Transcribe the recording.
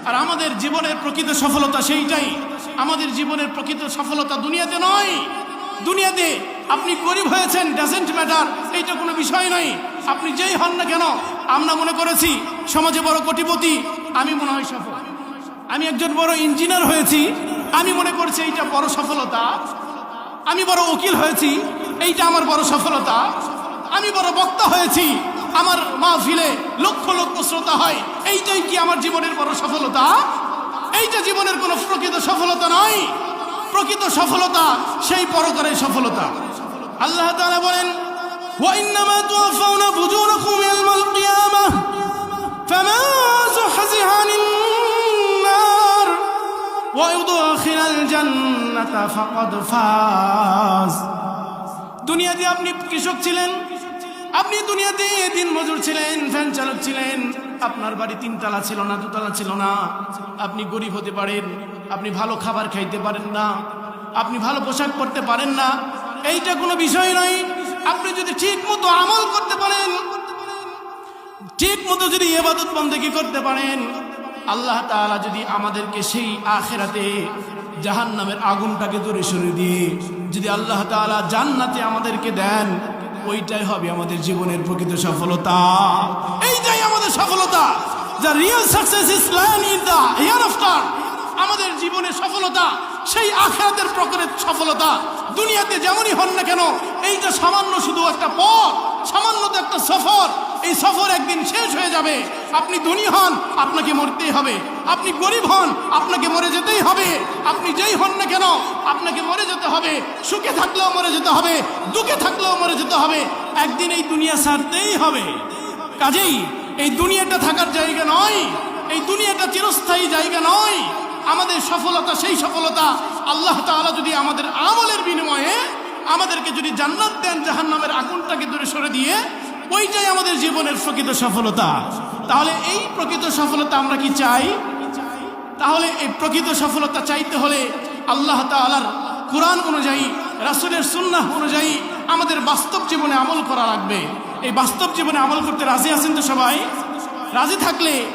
আর আমাদের জীবনের প্রকৃত সফলতা সেইটাই। আমাদের জীবনের প্রকৃত সফলতা দুনিয়াতে নয়। দুনিয়াতে আপনি গরিব হয়েছেন, ডাজেন্ট ম্যাটার, এইটা কোনো বিষয় নয়। আপনি যেই হন না কেন, আমরা মনে করেছি সমাজে বড় কোটিপতি, আমি মনে হয় সফল। আমি একজন বড় ইঞ্জিনিয়ার হয়েছি, আমি মনে করছি এইটা বড় সফলতা। আমি বড় উকিল হয়েছি, এইটা আমার বড় সফলতা। আমি বড় বক্তা হয়েছি, আমার মাহফিলে লক্ষ লক্ষ শ্রোতা হয়, এইটাই কি আমার জীবনের বড় সফলতা? এইটা জীবনের কোনো প্রকৃত সফলতা নয়। প্রকৃত সফলতা সেই পরকালের সফলতা। আল্লাহ তাআলা বলেন, ওয়া ইন্নামা তুওয়াফাউনা ফুজুরাকুম ইয়াওমাল কিয়ামাহ ফামান যুহজিহা আনিন নার ওয়া ইউদখিলাল জান্নাতা ফাকাদ ফাজ। দুনিয়াতে আপনি কৃষক ছিলেন, আপনি দুনিয়াতে দিন মজুর ছিলেন, ফ্যান চালক ছিলেন, আপনার বাড়ি 3 তলা ছিল না, 2 তলা ছিল না। আপনি গরিব হতে পারেন, আপনি ভালো খাবার খাইতে পারেন না, আপনি ভালো পোশাক পরতে পারেন না, এইটা কোনো বিষয় নয়। আপনি যদি ঠিক মতো আমল করতে পারেন, ঠিক মতো যদি ইবাদত বন্দেগী করতে পারেন, আল্লাহ তাআলা যদি আমাদেরকে সেই আখিরাতে জাহান্নামের আগুনটাকে দূরে সরিয়ে দিয়ে যদি আল্লাহ তাআলা জান্নাতে আমাদেরকে দেন, ওইটাই হবে আমাদের জীবনের প্রকৃত সফলতা। এইটাই আমাদের সফলতা। The real success is lying in the hereafter. আমাদের জীবনের সফলতা সেই আখিরাতের প্রকৃত সফলতা। দুনিয়াতে যেমনই হন না কেন, এইটা সামান্য শুধু একটা পথ, সামান্য তো একটা সফর। এই সফর একদিন শেষ হয়ে যাবে। আপনি ধনী হন, আপনাকে মরতেই হবে। আপনি গরিব হন, আপনাকে মরে যেতেই হবে। আপনি যেই হন না কেন, আপনাকে মরে যেতে হবে। সুখে থাকলেও মরে যেতে হবে, দুঃখে থাকলেও মরে যেতে হবে। একদিন এই দুনিয়া ছাড়তেই হবে। কাজেই এই দুনিয়াটা থাকার জায়গা নয়, এই দুনিয়াটা চিরস্থায়ী জায়গা নয়। আমাদের সফলতা সেই সফলতা, আল্লাহ তাআলা যদি আমাদের আমলের বিনিময়ে আমাদেরকে যদি জান্নাত দেন, জাহান্নামের আগুনটাকে দূরে সরে দিয়ে, ওইটাই আমাদের জীবনের প্রকৃত সফলতা। তাহলে এই প্রকৃত সফলতা আমরা কি চাই? তাহলে এই প্রকৃত সফলতা চাইতে হলে আল্লাহ তাআলার কোরআন অনুযায়ী, রাসূলের সুন্নাহ অনুযায়ী আমাদের বাস্তব জীবনে আমল করা লাগবে। এই বাস্তব জীবনে আমল করতে রাজি আছেন তো সবাই? রাজি থাকলে